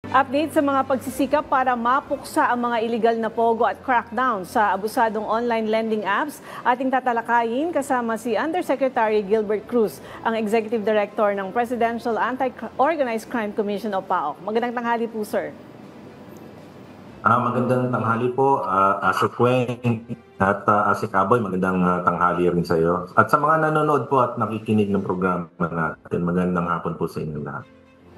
Update sa mga pagsisikap para mapuksa ang mga illegal na pogo at crackdown sa abusadong online lending apps. Ating tatalakayin kasama si Undersecretary Gilbert Cruz, ang Executive Director ng Presidential Anti-Organized Crime Commission o PAOK. Magandang tanghali po, sir. Magandang tanghali po, Asik Weng at Asik Aboy, magandang tanghali rin sa iyo. At sa mga nanonood po at nakikinig ng programa natin, magandang hapon po sa inyo lahat.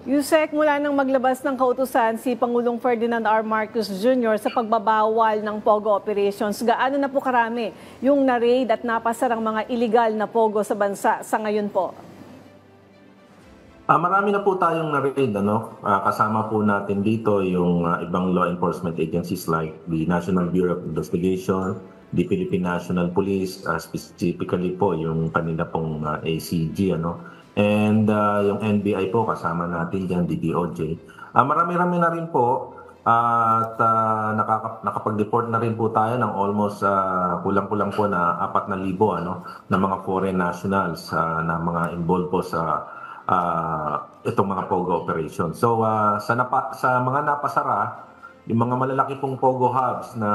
Yusek, mula nang maglabas ng kautusan si Pangulong Ferdinand R. Marcos Jr. sa pagbabawal ng POGO operations, gaano na po karami yung na-raid at napasarang mga illegal na POGO sa bansa sa ngayon po? Marami na po tayong na-raid, kasama po natin dito yung ibang law enforcement agencies like the National Bureau of Investigation, the Philippine National Police, specifically po yung kanila pong ACG, and yung NBI po kasama natin dyan, DDOJ. Marami-rami na rin po at nakapag-deport na rin po tayo ng almost kulang-kulang po na 4,000 na mga foreign nationals na mga involved po sa itong mga POGO operations. So sa mga napasara, yung mga malalaki pong POGO hubs na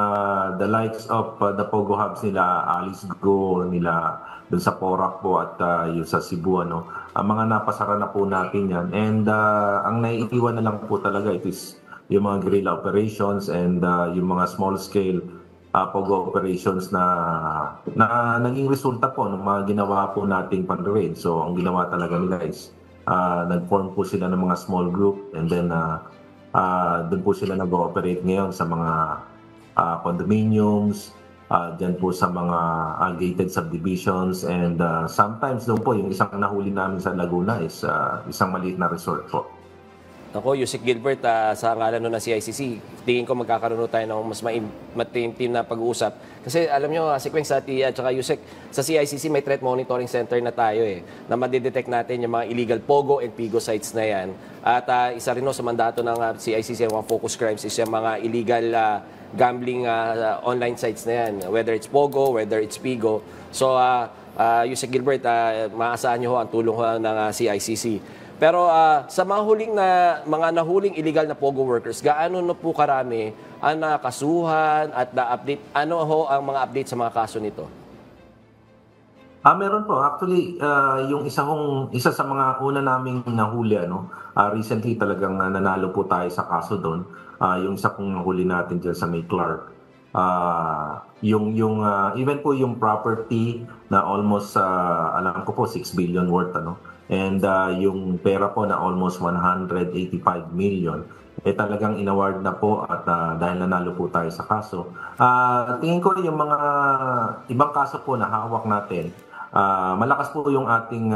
the likes of the POGO hubs nila Alice Go, nila dun sa Porac po at yung sa Cebu, mga napasara na po natin yan. And ang naiiwan na lang po talaga it is yung mga guerrilla operations and yung mga small scale POGO operations na naging resulta po ng mga ginawa po nating pan-raid. So ang ginawa talaga nila is nag-form po sila ng mga small group and then doon po sila nag-ooperate ngayon sa mga condominiums, dyan po sa mga gated subdivisions and sometimes doon po yung isang nahuli namin sa Laguna is isang maliit na resort po. Ako, Yusek Gilbert, sa ngalan ng CICC, tingin ko magkakaroon tayo ng mas matimtim na pag-uusap. Kasi alam nyo, Sequeng sa TIA at Yusek, sa CICC may threat monitoring center na tayo na madidetect natin yung mga illegal POGO and PIGO sites na yan. At isa rin sa mandato ng CICC, yung mga focus crimes is yung mga illegal gambling online sites na yan. Whether it's POGO, whether it's PIGO. So, Yusek Gilbert, maasahan nyo ang tulong ng CICC. Pero sa mga nahuling illegal na POGO workers, gaano na po karami ang nakasuhan at na-update? Ano ang mga update sa mga kaso nito? Meron po. Actually, yung isa sa mga una naming nahuli, recently talagang nanalo po tayo sa kaso doon. Yung isa pong nahuli natin dyan sa May Clark. Even po yung property na almost, alam ko po, 6 billion worth, and yung pera po na almost 185 million, talagang inaward na po at dahil nanalo po tayo sa kaso. Tingin ko yung mga ibang kaso po na hawak natin, malakas po yung ating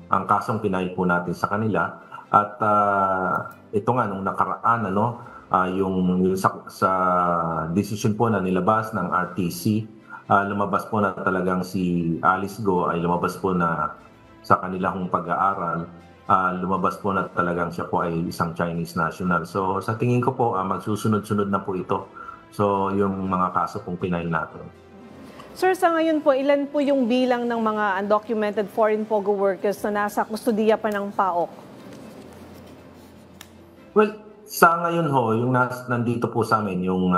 ang kasong pinail po natin sa kanila. At ito nga, nung nakaraan, yung sa decision po na nilabas ng RTC, lumabas po na talagang si Alice Go ay lumabas po na sa kanilang pag-aaral, lumabas po na talagang siya po ay isang Chinese national. So sa tingin ko po, magsusunod-sunod na po ito. So yung mga kaso pong pinail natin. Sir, sa ngayon po, ilan po yung bilang ng mga undocumented foreign POGO workers na nasa kustodiya pa ng PAOK? Well, sa ngayon yung nandito po sa amin, yung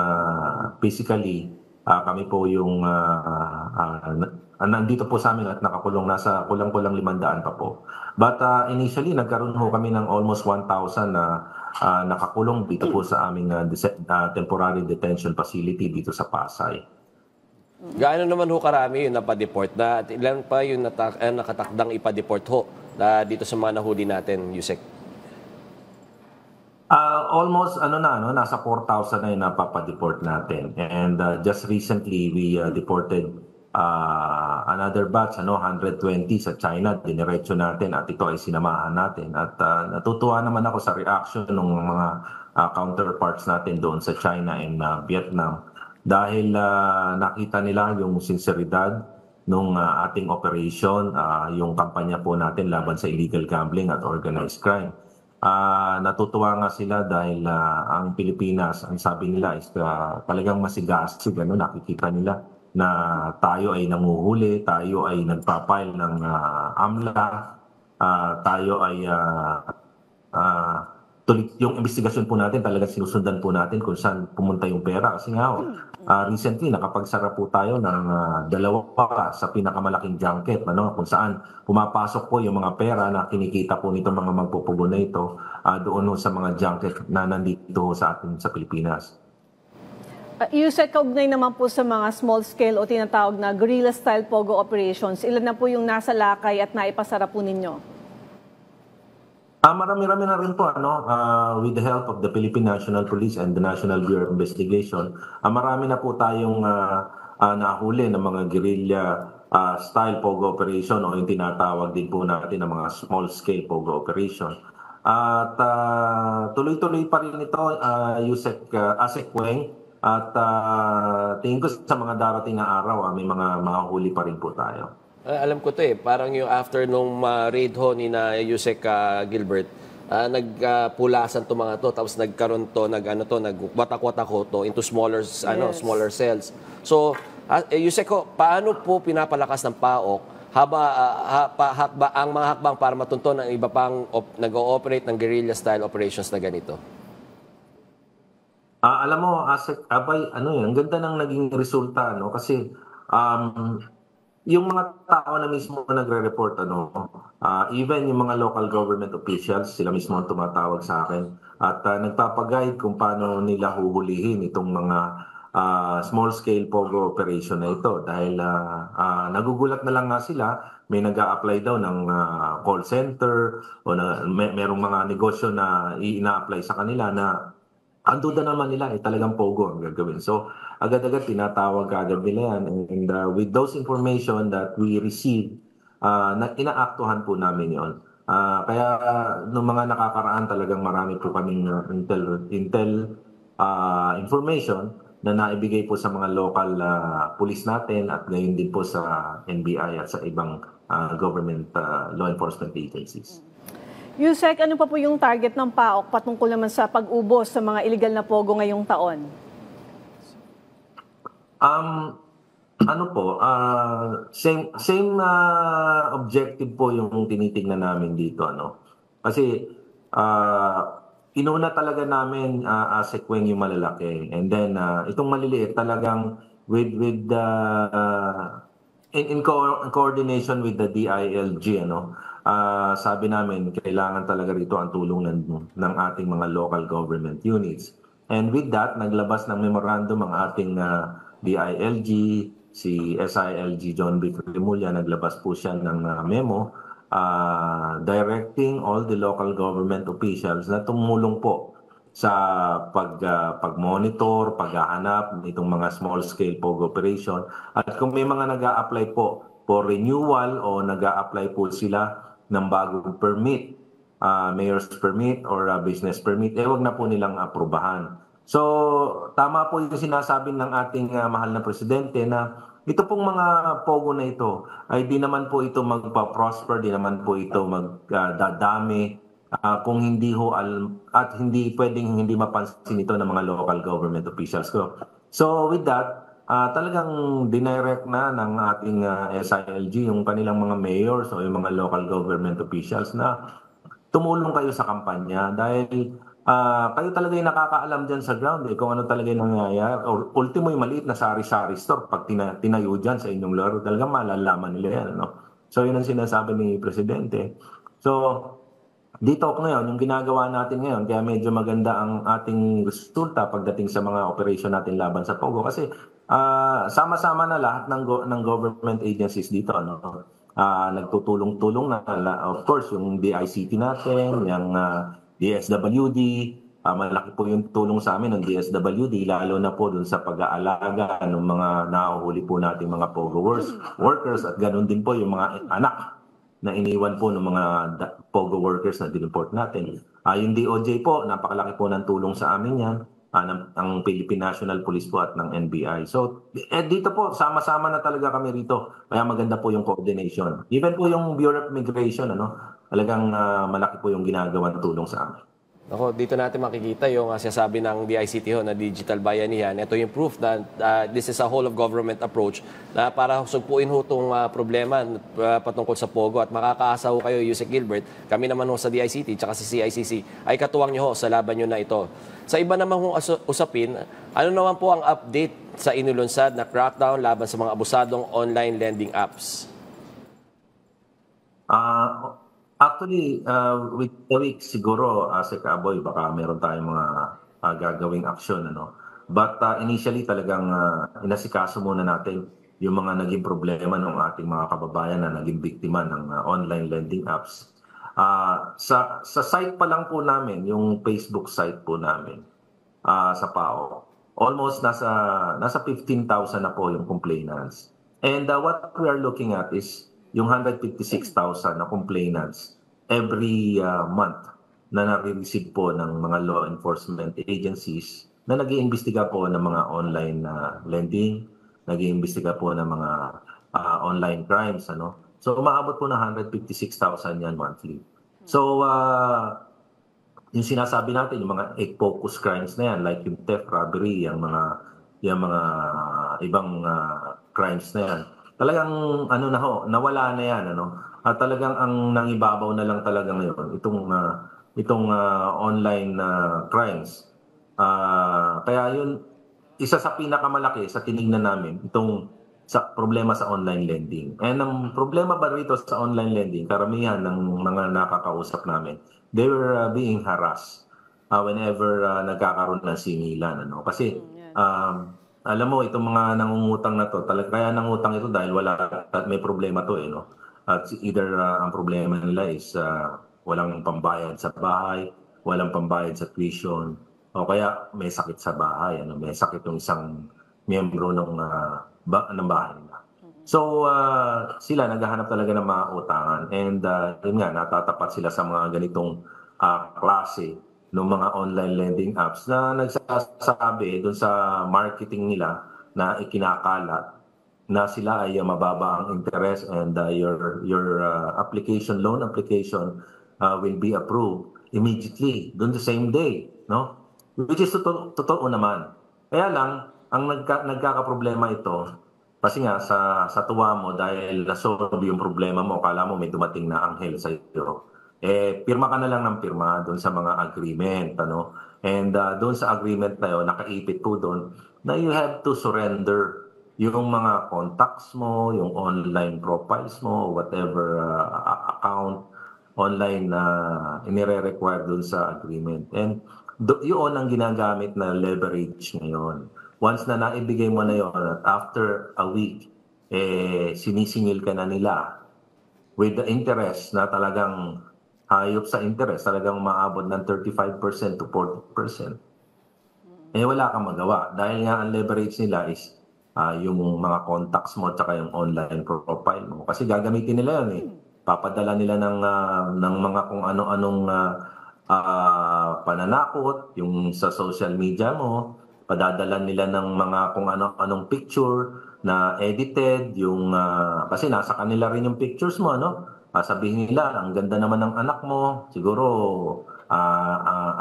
physically, kami po yung nandito po sa amin at nakakulong, nasa kulang-kulang 500 pa po. But initially, nagkaroon kami ng almost 1,000 na nakakulong dito po sa aming temporary detention facility dito sa Pasay. Gaano naman karami yung napadeport na at ilan pa yung nakatakdang ipadeport dito sa mga nahuli natin, Yusek? Almost nasa 4,000 na yung napapadeport natin. And just recently, we deported another batch, 120 sa China, diniretso natin at ito ay sinamahan natin. At natutuwa naman ako sa reaction ng mga counterparts natin doon sa China and Vietnam dahil nakita nila yung sinseridad ng ating operation, yung kampanya po natin laban sa illegal gambling at organized crime. Natutuwa nga sila dahil ang Pilipinas, ang sabi nila is talagang masigasig, nakikita nila na tayo ay nanguhuli, tayo ay nagpapile ng AMLA, tayo ay yung investigasyon po natin talagang sinusundan po natin kung saan pumunta yung pera. Kasi nga, recently, nakapagsara po tayo ng dalawa sa pinakamalaking junket, ano, kung saan pumapasok po yung mga pera na kinikita po nito mga magpupugo na ito doon sa mga junket na nandito sa atin sa Pilipinas. Yusek, kaugnay naman po sa mga small scale o tinatawag na guerrilla-style POGO operations, ilan na po yung nasa lakay at naipasara po ninyo? Marami-rami na rin po, with the help of the Philippine National Police and the National Bureau of Investigation, marami na po tayong nahuli ng mga guerrilla style POGO operation o yung tinatawag din po natin ng mga small scale POGO operation. At tuloy-tuloy pa rin ito, Yusek Weng, at tingin ko sa mga darating na araw, may mga mahuli pa rin po tayo. Alam ko to parang yung after nung raid ho ni na Yusek Gilbert, nagpulasan to mga to, tapos nagkaroon to, nagwatak-watak ho to into smaller, smaller cells. So, Yusek ho, paano po pinapalakas ng PAOK ang mga hakbang para matunton ng iba pang nag-ooperate ng guerrilla-style operations na ganito? Alam mo, Abay, ang ganda ng naging resulta, kasi yung mga tao na mismo nagre-report, even yung mga local government officials, sila mismo ang tumatawag sa akin at nagpapaguide kung paano nila huhulihin itong mga small-scale POGO operation na ito. Dahil nagugulat na lang nga sila, may nag-a-apply daw ng call center o merong mga negosyo na ina-apply sa kanila na ang duda naman nila talagang POGO ang gagawin. So, agad-agad tinatawag agad nila yan. And with those information that we receive, inaaktuhan po namin yon. Kaya nung mga nakakaraan talagang marami po kaming intel information na naibigay po sa mga local police natin at gayon din po sa NBI at sa ibang government law enforcement agencies. Yusek, ano pa po yung target ng PAOK patungkol naman sa pag-ubos sa mga illegal na POGO ngayong taon? Same objective po yung tinitingnan namin dito, Kasi inuna talaga namin Weng yung malalaki, and then itong maliliit talagang in coordination with the DILG, sabi namin kailangan talaga rito ang tulong ng ating mga local government units. And with that, naglabas ng memorandum ang ating DILG, si SILG John B. Trimulya, naglabas po siya ng memo directing all the local government officials na tumulong po sa pag-monitor, paghahanap nitong mga small-scale POGO operation. At kung may mga nag-a-apply po for renewal o nag-a-apply po sila ng bagong permit, mayor's permit or business permit, wag na po nilang aprubahan. So, tama po yung sinasabi ng ating mahal na presidente na ito pong mga POGO na ito ay di naman po ito magpa-prosper, di naman po ito magdadami kung hindi ho at hindi pwedeng hindi mapansin ito ng mga local government officials ko. So, with that, talagang dinirect na ng ating SILG yung kanilang mga mayors o yung mga local government officials na tumulong kayo sa kampanya dahil kayo talaga yung nakakaalam dyan sa ground kung ano talaga yung nangyayari. Or ultimo yung maliit na sari-sari store, pag tinayo dyan sa inyong lugar, talagang malalaman nila yan. So yun ang sinasabi ni Presidente. So dito ngayon, yung ginagawa natin ngayon, kaya medyo maganda ang ating resulta pagdating sa mga operation natin laban sa POGO kasi sama-sama na lahat ng government agencies dito, nagtutulong-tulong na, of course, yung DICT natin, yung DSWD, malaki po yung tulong sa amin ng DSWD, lalo na po dun sa pag-aalaga ng mga nahuhuli po natin mga POGO workers at ganun din po yung mga anak na iniwan po ng mga POGO workers na dineport natin. Yung DOJ po, napakalaki po ng tulong sa amin yan, ang Philippine National Police po at ng NBI. So, dito po, sama-sama na talaga kami rito. Kaya maganda po yung coordination. Even po yung Bureau of Immigration, talagang malaki po yung ginagawang tulong sa amin. Ako, dito natin makikita yung sinasabi ng DICT na digital bayanihan. Ito yung proof na this is a whole of government approach na para sugpuin ho itong problema patungkol sa Pogo at makakaasa ho kayo, Yusek Gilbert, kami naman ho sa DICT at sa CICC ay katuwang nyo ho sa laban nyo na ito. Sa iba naman hong usapin, ano naman po ang update sa inulunsad na crackdown laban sa mga abusadong online lending apps? Actually, with the week siguro, Sir Aboy, baka meron tayong mga gagawing aksyon. But initially talagang inasikaso muna natin yung mga naging problema ng ating mga kababayan na naging biktima ng online lending apps. Sa site pa lang po namin, yung Facebook site po namin sa PAO, almost nasa 15,000 na po yung complainants. And what we are looking at is yung 156,000 na complainants every month na nare-receive po ng mga law enforcement agencies na nag-iimbestiga po ng mga online lending, nag-iimbestiga po ng mga online crimes. So umaabot po ng 156,000 yan monthly. So yung sinasabi natin, yung mga 8 focus crimes na yan, like yung theft, robbery, yung mga ibang crimes na yan, talagang nawala na yan. At talagang ang nangibabaw na lang talaga ngayon itong online crimes. Kaya yun, isa sa pinakamalaki sa tinignan namin itong sa problema sa online lending. And ang problema ba rito sa online lending, karamihan ng mga nakakausap namin, they were being harassed whenever nagkakaroon ng singilan. Kasi alam mo, itong mga nangungutang na to, kaya nangutang ito dahil may problema to. At either ang problema nila is walang pambayad sa bahay, walang pambayad sa tuition, o kaya may sakit sa bahay, may sakit yung isang miyembro ng bahay nila. So, sila naghahanap talaga ng mga utangan. And yun nga, natatapat sila sa mga ganitong klase ng mga online lending apps na nagsasabi doon sa marketing nila na ikinakalat na sila ay mababa ang interest and your loan application will be approved immediately doon the same day, which is totoo naman. Kaya lang ang nagkakaproblema ito kasi nga sa tuwa mo dahil nasolve yung problema mo, akala mo may dumating na anghel sa iyo. Pirma ka na lang ng pirma doon sa mga agreement, And doon sa agreement na yun, nakaipit po doon na you have to surrender yung mga contacts mo, yung online profiles mo, whatever account online na inire-require doon sa agreement. And yun ang ginagamit na leverage ngayon. Once na naibigay mo na yun, at after a week, sinisingil ka na nila with the interest na talagang hayop sa interest, talagang maabot ng 35% to 40%. Wala kang magawa. Dahil nga ang leverage nila is yung mga contacts mo at saka yung online profile mo. Kasi gagamitin nila yun Papadala nila ng mga kung ano-anong pananakot, yung sa social media mo, padadala nila ng mga kung ano-anong picture na edited, kasi nasa kanila rin yung pictures mo, sabihin nila, ang ganda naman ng anak mo, siguro,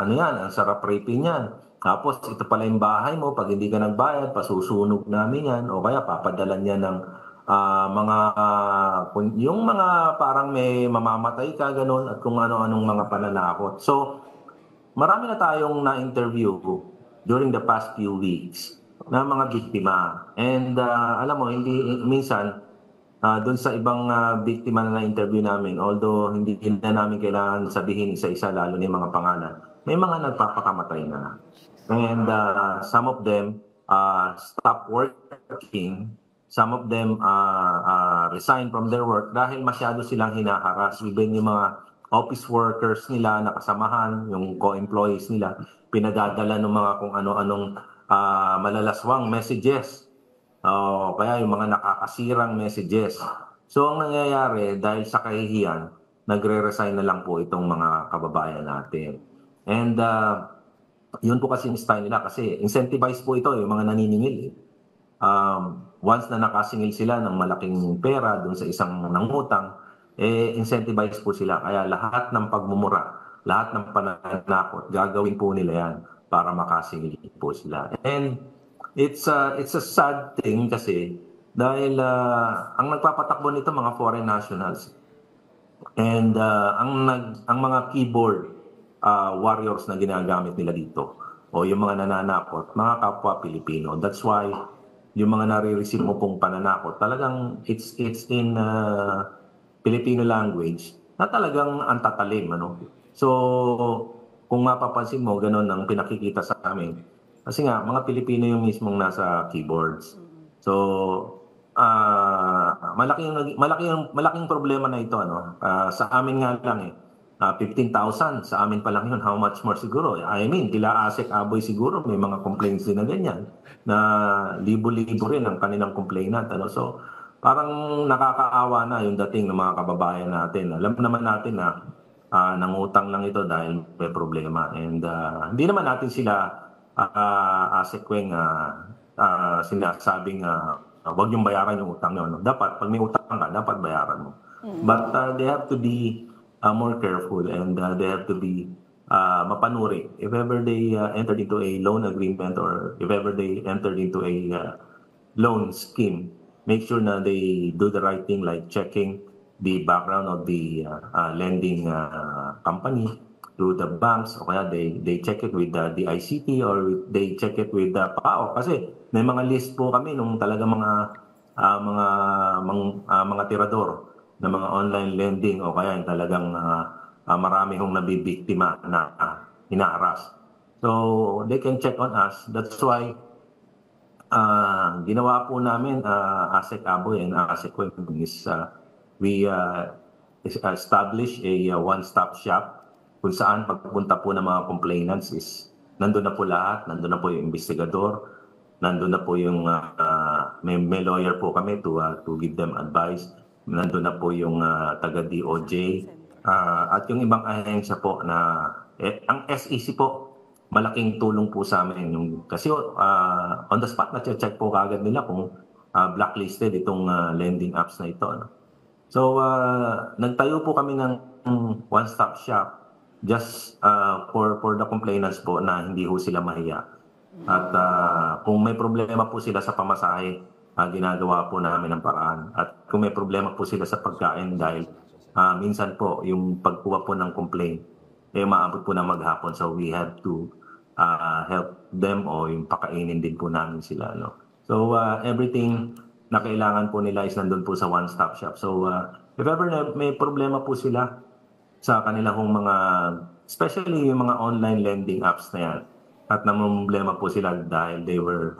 yan, ang sarap raping yan. Tapos, ito pala yung bahay mo, pag hindi ka nagbayad, pasusunog namin yan, o kaya papadala niya ng yung mga parang may mamamatay ka, ganun, at kung ano-anong mga pananakot. So, marami na tayong na-interview during the past few weeks na mga biktima. And alam mo, hindi minsan, doon sa ibang biktima na na-interview namin, although hindi na namin kailangan sabihin isa-isa, lalo na yung mga pangalan, may mga nagpapakamatay na. And some of them stop working, some of them resign from their work dahil masyado silang hinaharas. Even yung mga office workers nila, nakasamahan, yung co-employees nila, pinadadala ng mga kung ano-anong malalaswang messages. Kaya yung mga nakakasirang messages. So ang nangyayari dahil sa kahihiyan, nagre-resign na lang po itong mga kababayan natin. And yun po kasi yung style nila kasi incentivized po ito yung mga naniningil. Once na nakasingil sila ng malaking pera dun sa isang nangutang, incentivized po sila. Kaya lahat ng pagmumura lahat ng pananakot, gagawin po nila yan para makasingil po sila. And it's a sad thing kasi dahil ang nagpapatakbo nito mga foreign nationals. And ang mga keyboard warriors na ginagamit nila dito o yung mga nananakot, mga kapwa Pilipino. That's why yung mga nare-receive mo pong pananakot, talagang it's in Filipino language na talagang antatalim. Ano? So, kung mapapansin mo, ganun ang pinakikita sa amin. Kasi nga, mga Pilipino yung mismong nasa keyboards. So, malaking problema na ito. Ano? Sa amin nga lang 15,000 sa amin pa lang yun. How much more siguro? I mean, kila Asek Aboy siguro may mga complaints din na ganyan na libo-libo rin ang kanilang complainant. Ano? So, parang nakakaawa na yung dating ng mga kababayan natin. Alam naman natin na nangutang lang ito dahil may problema. And hindi naman natin sila Asek Weng sinasabing wag yung bayaran yung utang nyo. No? Dapat, pag may utang ka, dapat bayaran mo. But they have to be more careful and they have to be mapanuri. If ever they entered into a loan agreement or if ever they entered into a loan scheme, make sure na they do the right thing like checking the background of the lending company through the banks o kaya they check it with the ICT or they check it with the PAO kasi may mga list po kami nung talaga mga tirador na mga online lending o kaya yung talagang marami hong nabibiktima na hinaharas. So they can check on us. That's why ginawa po namin Asek Aboy and Asek Weng is we establish a one-stop shop kung saan pagpunta po ng mga complainants is nandun na po lahat, nandun na po yung investigador, nandun na po yung may lawyer po kami to give them advice, nandun na po yung taga DOJ at yung ibang ahensya po na ang SEC po malaking tulong po sa amin yung kasi on the spot na check po kaagad nila kung blacklisted itong lending apps na ito, no? So nagtayo po kami ng one-stop shop just for the complainants po na hindi ho sila mahiya. At kung may problema po sila sa pamasahe, ginagawa po namin ng paraan. At kung may problema po sila sa pagkain dahil minsan po yung pagkuha po ng complaint, maabot po na maghapon. So we have to help them o yung pakainin din po namin sila. No? So everything na kailangan po nila is nandun po sa one-stop shop. So if ever may problema po sila sa kanilang mga, especially yung mga online lending apps na yan, at namumblema po sila dahil they were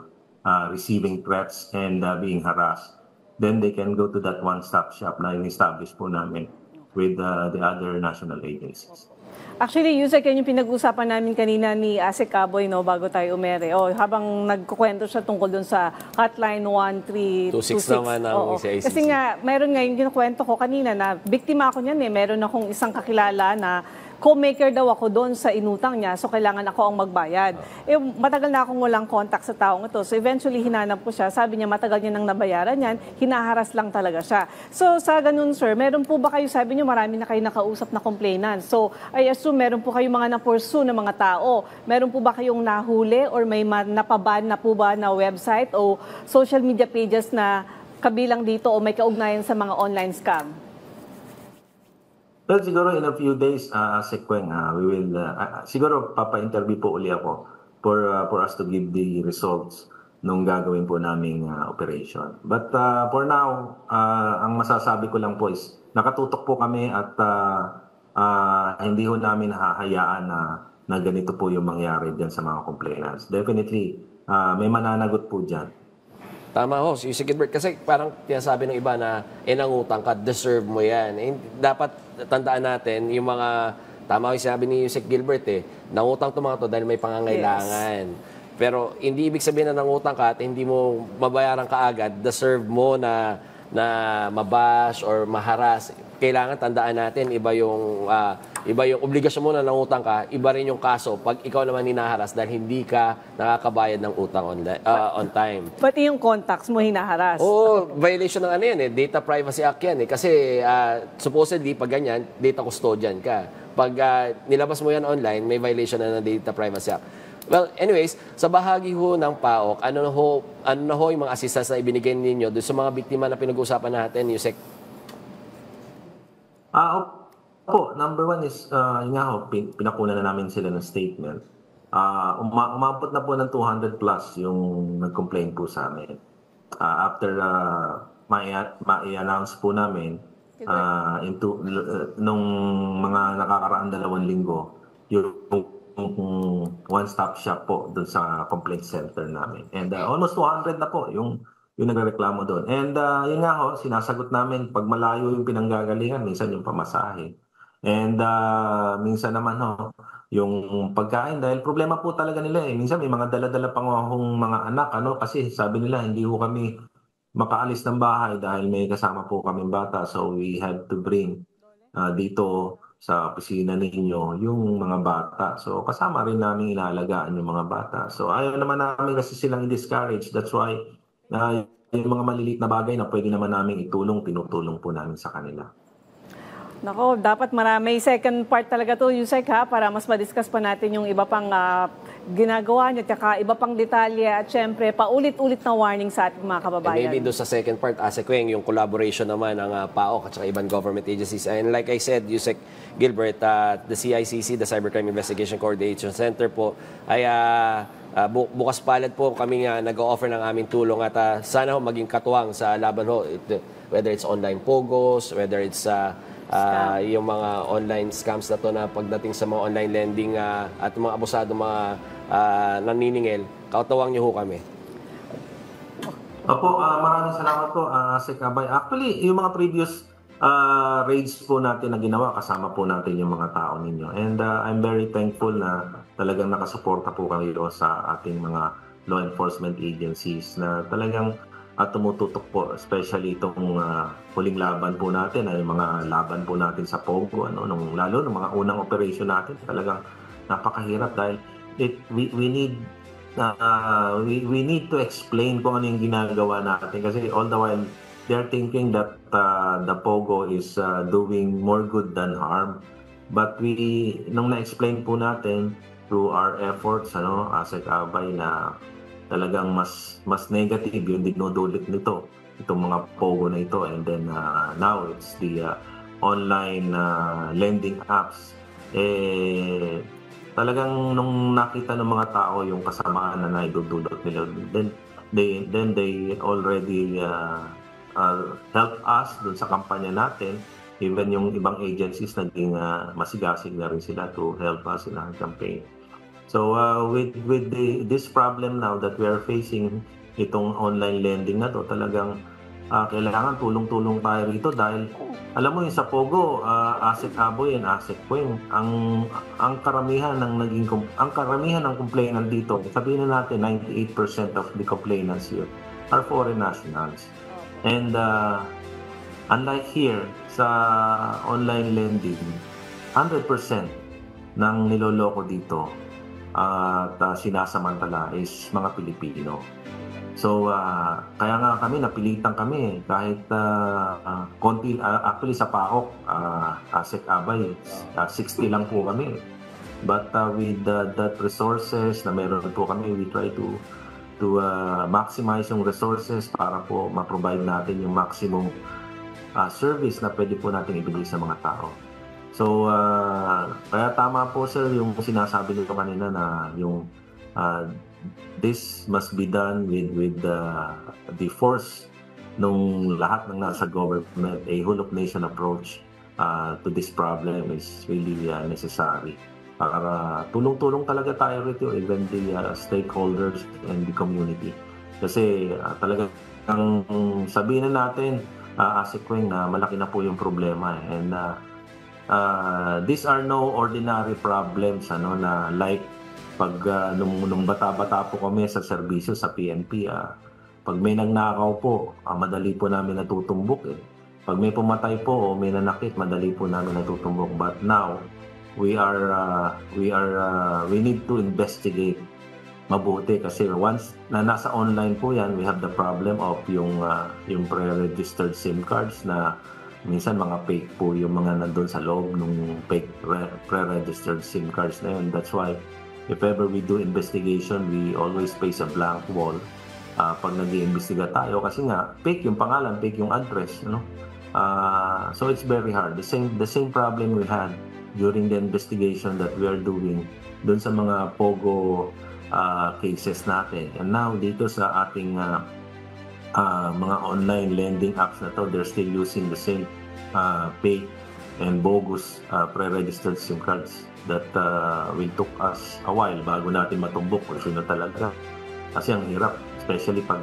receiving threats and being harassed, then they can go to that one-stop shop na in-establish po namin with the other national agencies. Actually, Yusek, yan yung pinag-usapan namin kanina ni Asek Aboy, no, bago tayo umere. Habang nagkukwento siya tungkol dun sa hotline 1326. 26 naman ang CICC. Kasi nga, meron nga yung kinukwento ko kanina na biktima ako niyan meron akong isang kakilala na co-maker daw ako doon sa inutang niya, so kailangan ako ang magbayad. Matagal na akong walang contact sa taong ito. So eventually, hinanap ko siya. Sabi niya, matagal niya nang nabayaran yan. Hinaharas lang talaga siya. So sa ganun, sir, meron po ba kayo, sabi niyo, marami na kayo nakausap na complainant. So I assume, meron po kayong mga na-pursue na mga tao. Meron po ba kayong nahuli or may napaban na po ba na website o social media pages na kabilang dito o may kaugnayan sa mga online scam? Well, siguro in a few days, Asek Weng, we will, siguro papa-interview po uli ako for us to give the results nung gagawin po naming operation. But for now, ang masasabi ko lang po is nakatutok po kami at hindi ho namin hahayaan na ganito po yung mangyari dyan sa mga complainants. Definitely, may mananagot po dyan. Tama ho, si Gilbert. Kasi parang tinasabi ng iba na nangutang ka, deserve mo yan. Dapat tandaan natin yung mga, tama yung sabi ni Yusek Gilbert nangutang to mga to dahil may pangangailangan. Yes. Pero hindi ibig sabihin na nangutang ka at hindi mo mabayaran ka agad, deserve mo na mabash or maharas. Kailangan tandaan natin, iba yung obligasyon mo na nangutang ka, iba rin yung kaso pag ikaw naman hinaharas dahil hindi ka nakakabayad ng utang on time. Pati yung contacts mo hinaharas. Oo, violation ng yan Data Privacy Act yan Kasi supposedly, pag ganyan, data custodian ka. Pag nilabas mo yan online, may violation na ng Data Privacy Act. Well, anyways, sa bahagi ho ng PAOK, ano na ho yung mga assistance na ibinigay ninyo doon sa mga biktima na pinag-uusapan natin, Yusek? Opo, number one is, yun nga ho, pinakunan na namin sila ng statement. Umabot na po ng 200 plus yung nag-complain po sa amin. After ma-i-announce po namin, nung mga nakakaraang 2 linggo, yung one-stop shop po doon sa complaint center namin. And almost 200 na po yung nagreklamo doon. And yun nga ho, sinasagot namin pag malayo yung pinanggagalingan, minsan yung pamasahe. And minsan naman ho, yung pagkain, dahil problema po talaga nila eh. Minsan may mga dala-dala pang mga anak, kasi sabi nila hindi ho kami makaalis ng bahay dahil may kasama po kaming bata. So we had to bring dito sa opisina ninyo yung mga bata. So kasama rin namin inaalagaan yung mga bata. So ayaw naman namin kasi silang i-discourage. That's why yung mga maliliit na bagay na pwede naman namin itulong, tinutulong po namin sa kanila. Nako, dapat marami second part talaga to, Yusek, para mas ma-discuss pa natin yung iba pang ginagawa niya, tsaka iba pang detalye at syempre paulit-ulit na warning sa ating mga kababayan. And maybe doon sa second part, Kweng, yung collaboration naman ng PAOK at saka ibang government agencies. And like I said, Yusek Gilbert, the CICC, the Cybercrime Investigation Coordination Center po, ay bukas palad po kami nag-o-offer ng aming tulong at sana ho maging katuwang sa laban ho, whether it's online pogos, whether it's yung mga online scams na to na pagdating sa mga online lending at mga abusado, mga naniningil, katawang niyo ho kami. Opo, maraming salamat po, Sec. Abay. Actually, yung mga previous raids po natin na ginawa, kasama po natin yung mga tao ninyo. And I'm very thankful na talagang nakasuporta po kayo sa ating mga law enforcement agencies na talagang tumututok po, especially itong huling laban po natin, ay mga laban po natin sa Pogo, lalo ng mga unang operation natin, talagang napakahirap dahil we need to explain kung ano yung ginagawa natin kasi all the while they're thinking that the Pogo is doing more good than harm. But nung na-explain po natin through our efforts, Sec. Abay, na talagang mas negative yung dinudulot nito, itong mga Pogo na ito. And then now it's the online lending apps. Talagang nung nakita ng mga tao yung kasamaan na naidudulot nila, then they already help us dun sa kampanya natin. Even yung ibang agencies naging masigasig na rin sila to help us in our campaign. So with this problem now that we are facing, itong online lending na to, talagang kailangan tulong-tulong tayo rito dahil alam mo yung sa Pogo, Asset Aboy and Asset Queen, ang karamihan ng complainant dito, sabihin na natin 98% of the complainants here are foreign nationals. And unlike here sa online lending, 100% ng niloloko dito at sinasamantala is mga Pilipino. So kaya nga kami napilitan kami kahit konti, actually sa PAOK, Sec. Abay, 60 lang po kami. But with that resources na meron po kami, we try to maximize yung resources para po ma-provide natin yung maximum service na pwede po natin ibigay sa mga tao. So, kaya tama po sir yung sinasabi nito kanina na yung this must be done with the force nung lahat ng nasa government. A whole of nation approach to this problem is really necessary. Para tulong-tulong talaga tayo rito, even the stakeholders and the community. Kasi talagang sabihin na natin, Kweng, na malaki na po yung problema. And these are no ordinary problems na like pag nung bata-bata po kami sa serbisyo sa PNP, pag may nagnakaw po, madali po namin natutumbok Pag may pumatay po o may nanakit, madali po namin natutumbok. But now we need to investigate mabuti kasi once na nasa online po yan, we have the problem of yung pre-registered SIM cards na minsan mga fake po yung mga nandun sa loob ng fake pre-registered SIM cards na yun. That's why if ever we do investigation, we always face a blank wall pag nag-iimbestiga tayo kasi nga fake yung pangalan, fake yung address, so it's very hard. The same problem we had during the investigation that we are doing doon sa mga POGO cases natin. And now dito sa ating mga online lending apps na to, they're still using the same fake and bogus pre-registered SIM cards that will took us a while bago natin matumbok kung sino talaga. Kasi ang hirap, especially pag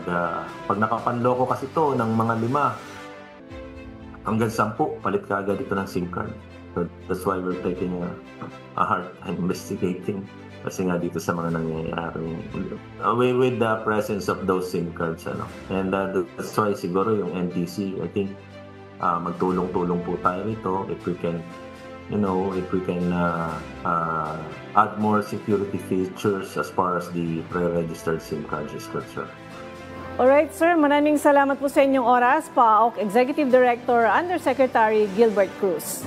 nakapanloko kasi to ng mga 5 hanggang 10, palit ka agad ito ng SIM card. So that's why we're taking a hard time investigating kasi nga dito sa mga nangyayaring with the presence of those SIM cards. And that's why siguro yung NTC, I think, magtulong-tulong po tayo rito if we can add more security features as far as the pre-registered SIM cards is concerned. Alright, sir. Maraming salamat po sa inyong oras. PAOK Executive Director, Undersecretary Gilbert Cruz.